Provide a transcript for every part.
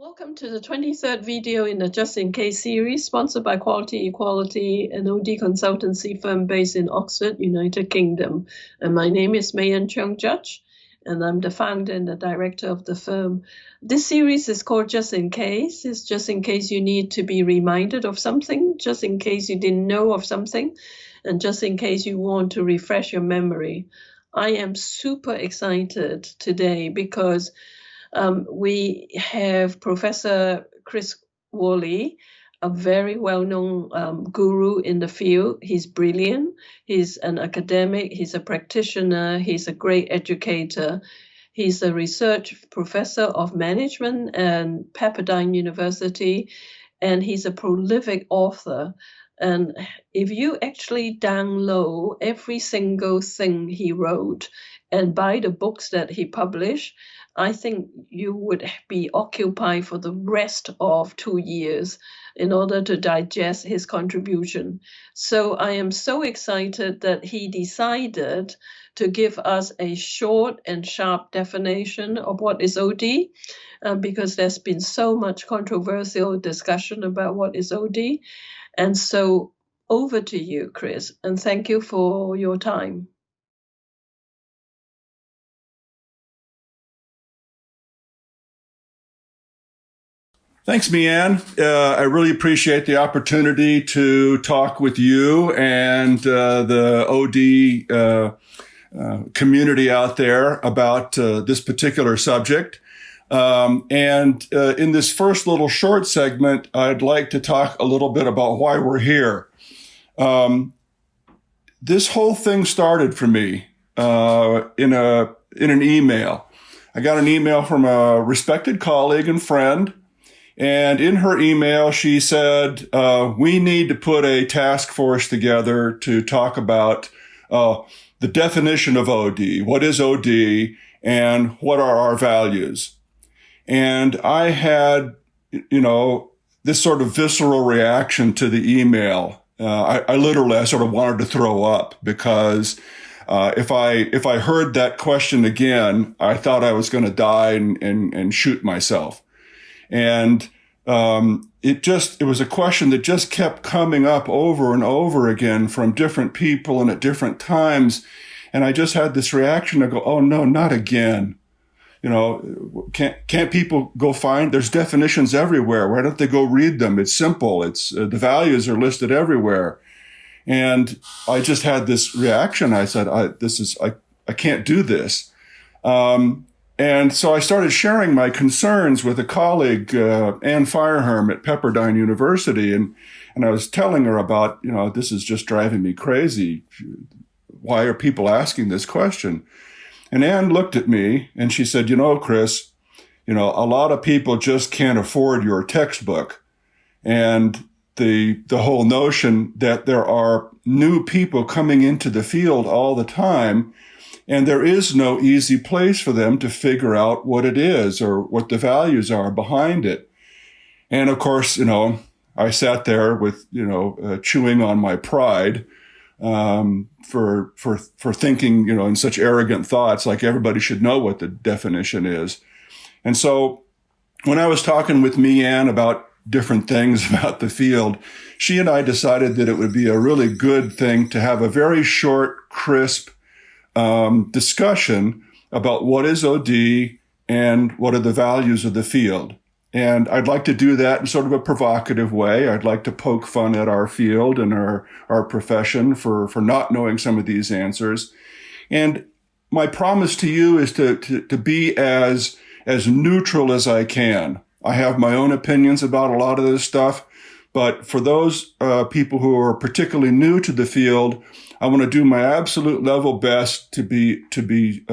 Welcome to the 23rd video in the Just In Case series, sponsored by Quality Equality, an OD consultancy firm based in Oxford, United Kingdom. And my name is Mayan Chung Judge, and I'm the founder and the director of the firm. This series is called Just In Case. It's just in case you need to be reminded of something, just in case you didn't know of something, and just in case you want to refresh your memory. I am super excited today because we have Professor Chris Worley, a very well-known guru in the field. He's brilliant. He's an academic. He's a practitioner. He's a great educator. He's a research professor of management at Pepperdine University, and he's a prolific author. And if you actually download every single thing he wrote and buy the books that he published, I think you would be occupied for the rest of 2 years in order to digest his contribution. So I am so excited that he decided to give us a short and sharp definition of what is OD, because there's been so much controversial discussion about what is OD. And so over to you, Chris, and thank you for your time. Thanks, Mian. I really appreciate the opportunity to talk with you and the OD community out there about this particular subject. In this first little short segment, I'd like to talk a little bit about why we're here. This whole thing started for me in an email. I got an email from a respected colleague and friend. And in her email, she said, we need to put a task force together to talk about the definition of OD. What is OD and what are our values? And I had, this sort of visceral reaction to the email. I literally sort of wanted to throw up because if I heard that question again, I thought I was going to die and shoot myself. And it was a question that just kept coming up over and over again from different people and at different times. And I just had this reaction to go, oh no, not again. Can't people go find, there's definitions everywhere. Why don't they go read them? It's simple. It's the values are listed everywhere. And I just had this reaction. I said, I can't do this. And so I started sharing my concerns with a colleague, Ann Fireherm at Pepperdine University. And I was telling her about, this is just driving me crazy. Why are people asking this question? And Ann looked at me and she said, Chris, a lot of people just can't afford your textbook. And the whole notion that there are new people coming into the field all the time, and there is no easy place for them to figure out what it is or what the values are behind it. And of course, I sat there with, chewing on my pride, for thinking, in such arrogant thoughts, like everybody should know what the definition is. And so when I was talking with Mian about different things about the field, she and I decided that it would be a really good thing to have a very short, crisp, discussion about what is OD and what are the values of the field. And I'd like to do that in sort of a provocative way. I'd like to poke fun at our field and our profession for not knowing some of these answers. And my promise to you is to be as neutral as I can. I have my own opinions about a lot of this stuff, but for those people who are particularly new to the field, I want to do my absolute level best to be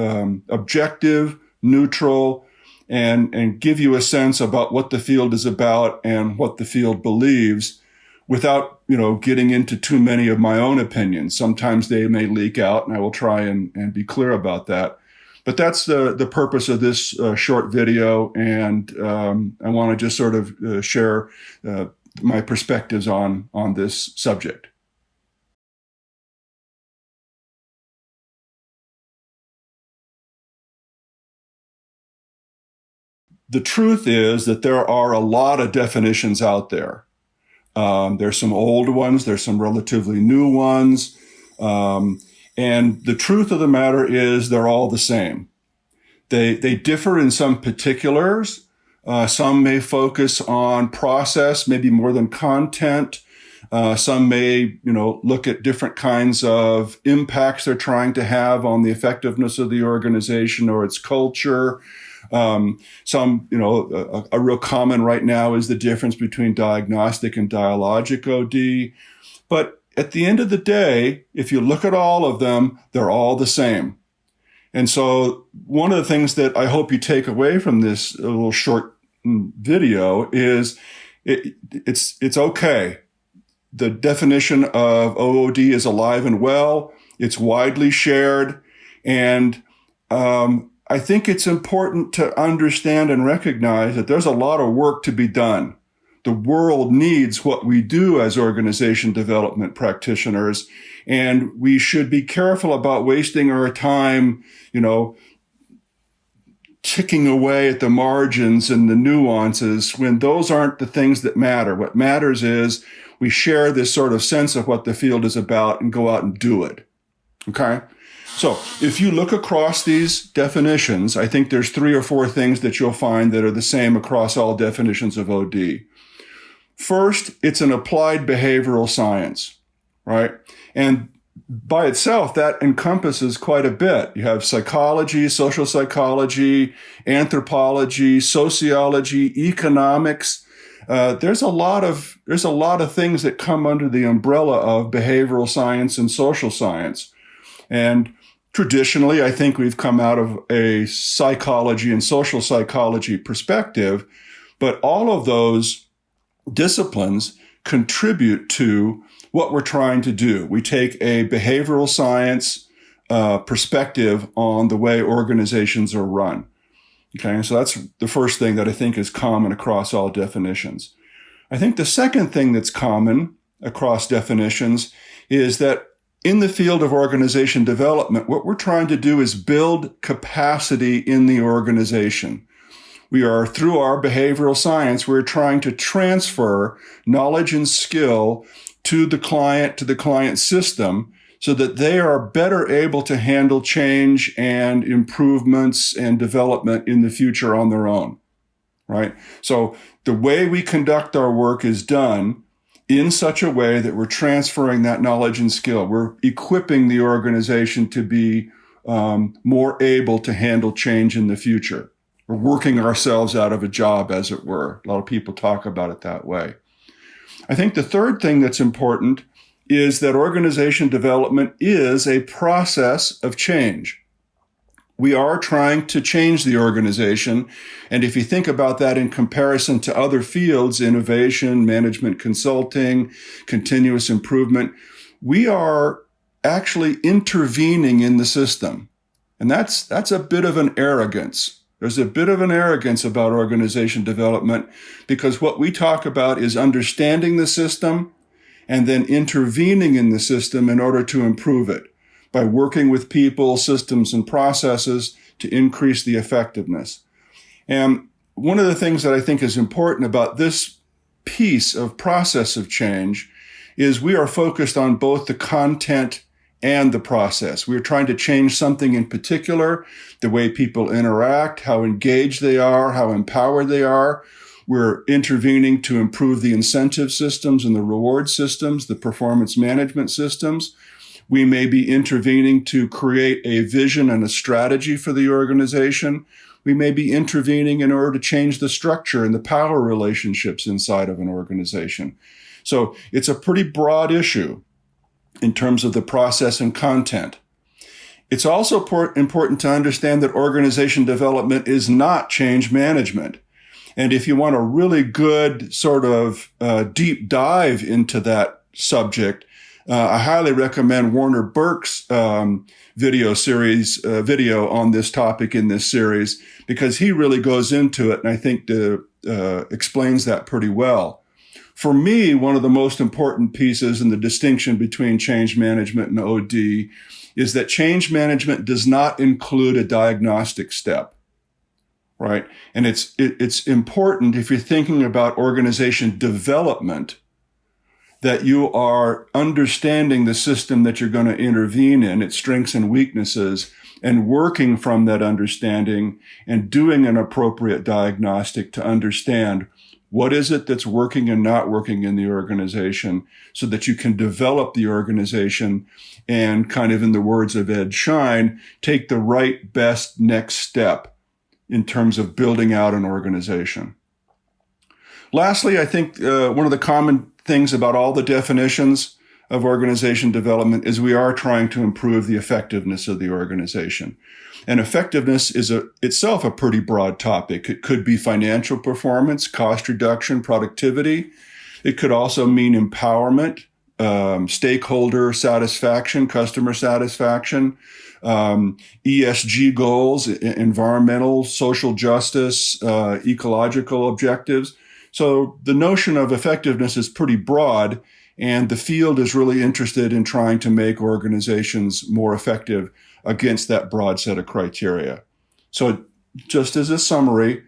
objective, neutral, and give you a sense about what the field is about and what the field believes without, getting into too many of my own opinions. Sometimes they may leak out, and I will try and be clear about that. But that's the purpose of this short video, and I want to just sort of share my perspectives on this subject. the truth is that there are a lot of definitions out there. There's some old ones, there's some relatively new ones. And the truth of the matter is they're all the same. They differ in some particulars. Some may focus on process, maybe more than content. Some may, look at different kinds of impacts they're trying to have on the effectiveness of the organization or its culture. Some, a real common right now is the difference between diagnostic and dialogic OD. But at the end of the day, if you look at all of them, they're all the same. And so one of the things that I hope you take away from this little short video is it's okay. The definition of OOD is alive and well. It's widely shared. And I think it's important to understand and recognize that there's a lot of work to be done. The world needs what we do as organization development practitioners, and we should be careful about wasting our time, ticking away at the margins and the nuances when those aren't the things that matter. What matters is we share this sort of sense of what the field is about and go out and do it. Okay? So if you look across these definitions, I think there's 3 or 4 things that you'll find that are the same across all definitions of OD. First, it's an applied behavioral science, right? And by itself, that encompasses quite a bit. You have psychology, social psychology, anthropology, sociology, economics. There's a lot of things that come under the umbrella of behavioral science and social science. And traditionally, I think we've come out of a psychology and social psychology perspective, but all of those disciplines contribute to what we're trying to do. We take a behavioral science perspective on the way organizations are run. Okay, so that's the first thing that I think is common across all definitions. I think the second thing that's common across definitions is that in the field of organization development, what we're trying to do is build capacity in the organization. We are, through our behavioral science, we're trying to transfer knowledge and skill to the client system, so that they are better able to handle change and improvements and development in the future on their own, right? So the way we conduct our work is done in such a way that we're transferring that knowledge and skill. We're equipping the organization to be more able to handle change in the future. We're working ourselves out of a job, as it were. A lot of people talk about it that way. I think the third thing that's important is that organization development is a process of change. We are trying to change the organization. And if you think about that in comparison to other fields, innovation, management consulting, continuous improvement, we are actually intervening in the system. And that's a bit of an arrogance. There's a bit of an arrogance about organization development, because what we talk about is understanding the system and then intervening in the system in order to improve it by working with people, systems, and processes to increase the effectiveness. And one of the things that I think is important about this piece of process of change is we are focused on both the content and the process. We're trying to change something in particular, the way people interact, how engaged they are, how empowered they are. We're intervening to improve the incentive systems and the reward systems, the performance management systems. We may be intervening to create a vision and a strategy for the organization. We may be intervening in order to change the structure and the power relationships inside of an organization. So it's a pretty broad issue in terms of the process and content. It's also important to understand that organization development is not change management. And if you want a really good sort of deep dive into that subject, I highly recommend Warner Burke's video on this topic in this series, because he really goes into it and I think explains that pretty well. For me, one of the most important pieces in the distinction between change management and OD is that change management does not include a diagnostic step. right? And it's important if you're thinking about organization development that you are understanding the system that you're going to intervene in, its strengths and weaknesses, and working from that understanding and doing an appropriate diagnostic to understand what is it that's working and not working in the organization so that you can develop the organization and, kind of in the words of Ed Schein, take the right, best next step in terms of building out an organization. Lastly, I think one of the common things about all the definitions of organization development is we are trying to improve the effectiveness of the organization. And effectiveness is itself a pretty broad topic. It could be financial performance, cost reduction, productivity. It could also mean empowerment, stakeholder satisfaction, customer satisfaction, ESG goals, environmental, social justice, ecological objectives. So the notion of effectiveness is pretty broad, and the field is really interested in trying to make organizations more effective against that broad set of criteria. So just as a summary,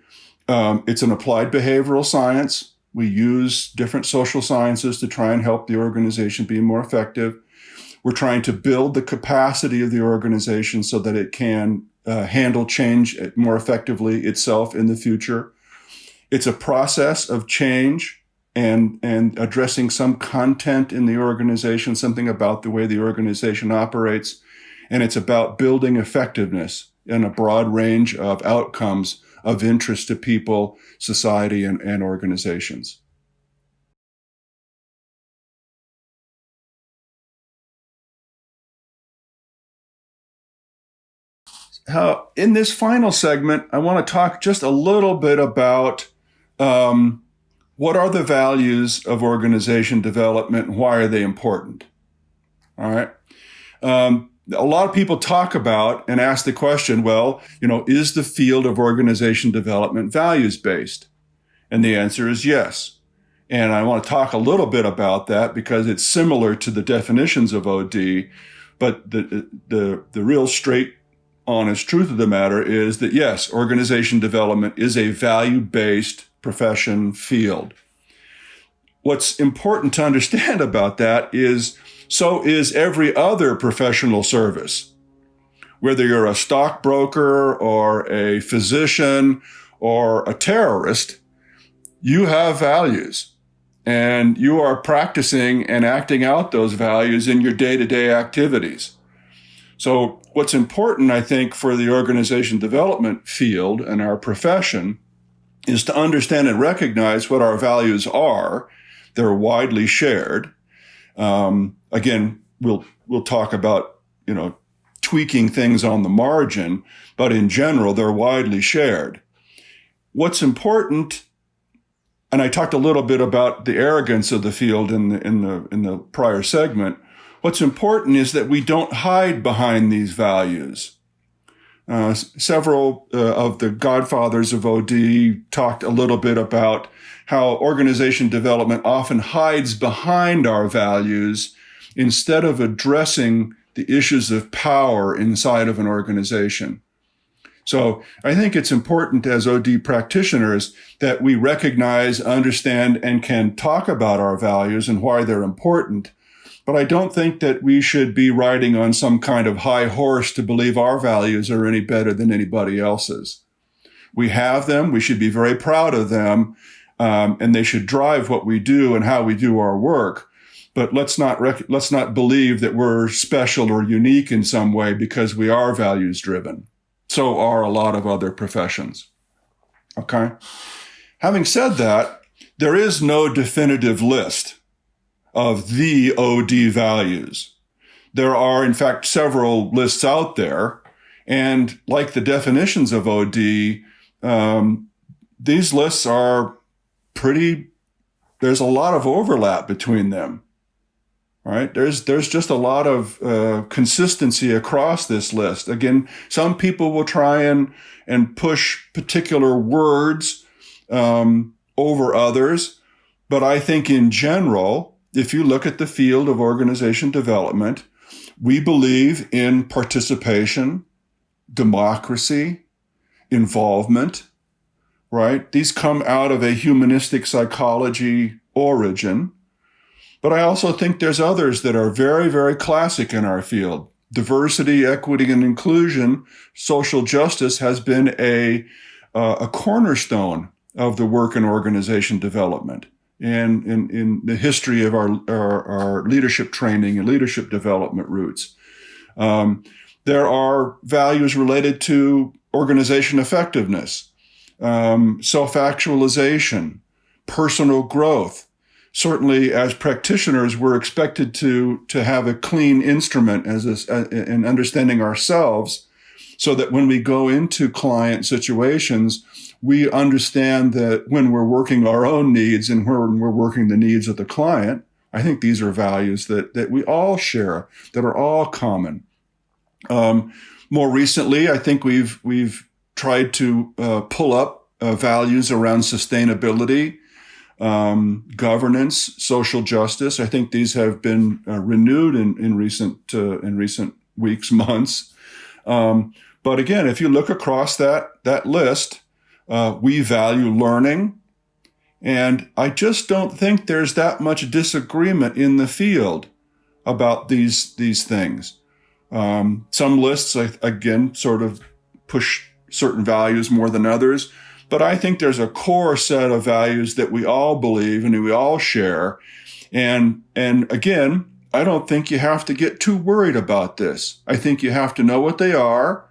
it's an applied behavioral science. We use different social sciences to try and help the organization be more effective. We're trying to build the capacity of the organization so that it can handle change more effectively itself in the future. It's a process of change and addressing some content in the organization, something about the way the organization operates. And it's about building effectiveness in a broad range of outcomes of interest to people, society, and organizations. In this final segment, I want to talk just a little bit about what are the values of organization development and why are they important? All right. A lot of people talk about and ask the question, well, is the field of organization development values-based? And the answer is yes. And I want to talk a little bit about that because it's similar to the definitions of OD, but the real straight, honest truth of the matter is that yes, organization development is a value-based profession field. What's important to understand about that is so is every other professional service. Whether you're a stockbroker or a physician or a terrorist, you have values and you are practicing and acting out those values in your day-to-day activities. So what's important, I think, for the organization development field and our profession is to understand and recognize what our values are. They're widely shared. Again, we'll talk about, tweaking things on the margin, but in general, they're widely shared. What's important, and I talked a little bit about the arrogance of the field in the prior segment. What's important is that we don't hide behind these values. Several of the godfathers of OD talked a little bit about how organization development often hides behind our values instead of addressing the issues of power inside of an organization. So I think it's important as OD practitioners that we recognize, understand, and can talk about our values and why they're important. But I don't think that we should be riding on some kind of high horse to believe our values are any better than anybody else's. We have them. We should be very proud of them. And they should drive what we do and how we do our work. But let's not believe that we're special or unique in some way because we are values driven. So are a lot of other professions. Okay. Having said that, there is no definitive list of the OD values. There are, in fact, several lists out there. And like the definitions of OD, these lists are there's a lot of overlap between them. All right. There's just a lot of consistency across this list. Again, some people will try and push particular words over others. But I think in general, if you look at the field of organization development, we believe in participation, democracy, involvement, right? These come out of a humanistic psychology origin. But I also think there's others that are very, very classic in our field. Diversity, equity, and inclusion, social justice has been a cornerstone of the work in organization development and in the history of our leadership training and leadership development roots. There are values related to organization effectiveness, self-actualization, personal growth. Certainly, as practitioners, we're expected to have a clean instrument in understanding ourselves, so that when we go into client situations, we understand that when we're working our own needs and when we're working the needs of the client. I think these are values that we all share, that are all common. More recently, I think we've tried to pull up values around sustainability, governance, social justice. I think these have been renewed in recent weeks, months. But again, if you look across that list, we value learning, and I just don't think there's that much disagreement in the field about these things. Some lists, again, sort of push certain values more than others. But I think there's a core set of values that we all believe and we all share. And again, I don't think you have to get too worried about this. I think you have to know what they are,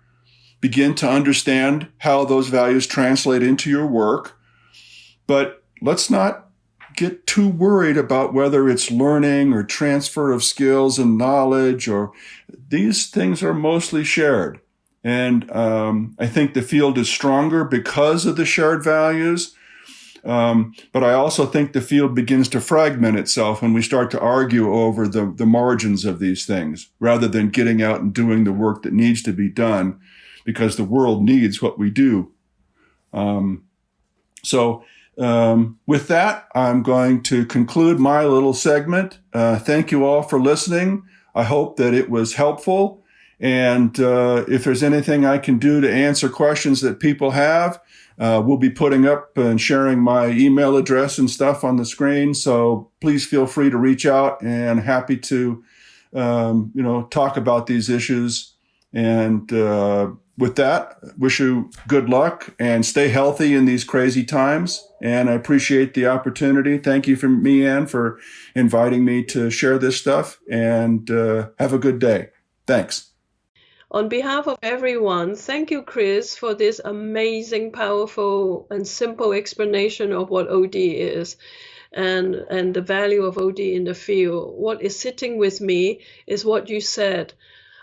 begin to understand how those values translate into your work. But let's not get too worried about whether it's learning or transfer of skills and knowledge, or these things are mostly shared. And I think the field is stronger because of the shared values. But I also think the field begins to fragment itself when we start to argue over the margins of these things, rather than getting out and doing the work that needs to be done, because the world needs what we do. So with that, I'm going to conclude my little segment. Thank you all for listening. I hope that it was helpful. And if there's anything I can do to answer questions that people have, we'll be putting up and sharing my email address and stuff on the screen. So please feel free to reach out, and happy to, talk about these issues. And with that, wish you good luck and stay healthy in these crazy times. And I appreciate the opportunity. Thank you, Meehan, for inviting me to share this stuff, and have a good day. Thanks. On behalf of everyone, thank you, Chris, for this amazing, powerful, and simple explanation of what OD is and the value of OD in the field. What is sitting with me is what you said,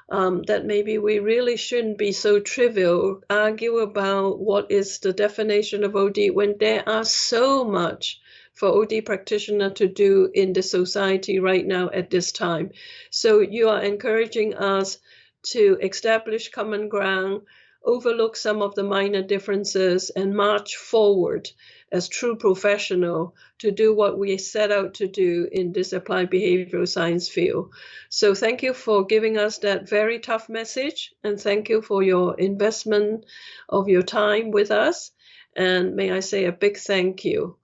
that maybe we really shouldn't be so trivial, argue about what is the definition of OD when there are so much for OD practitioner to do in the society right now at this time. So you are encouraging us to establish common ground, overlook some of the minor differences, and march forward as true professional to do what we set out to do in this applied behavioral science field. So thank you for giving us that very tough message, and thank you for your investment of your time with us. And may I say a big thank you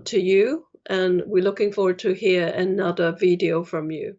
to you, and we're looking forward to hear another video from you.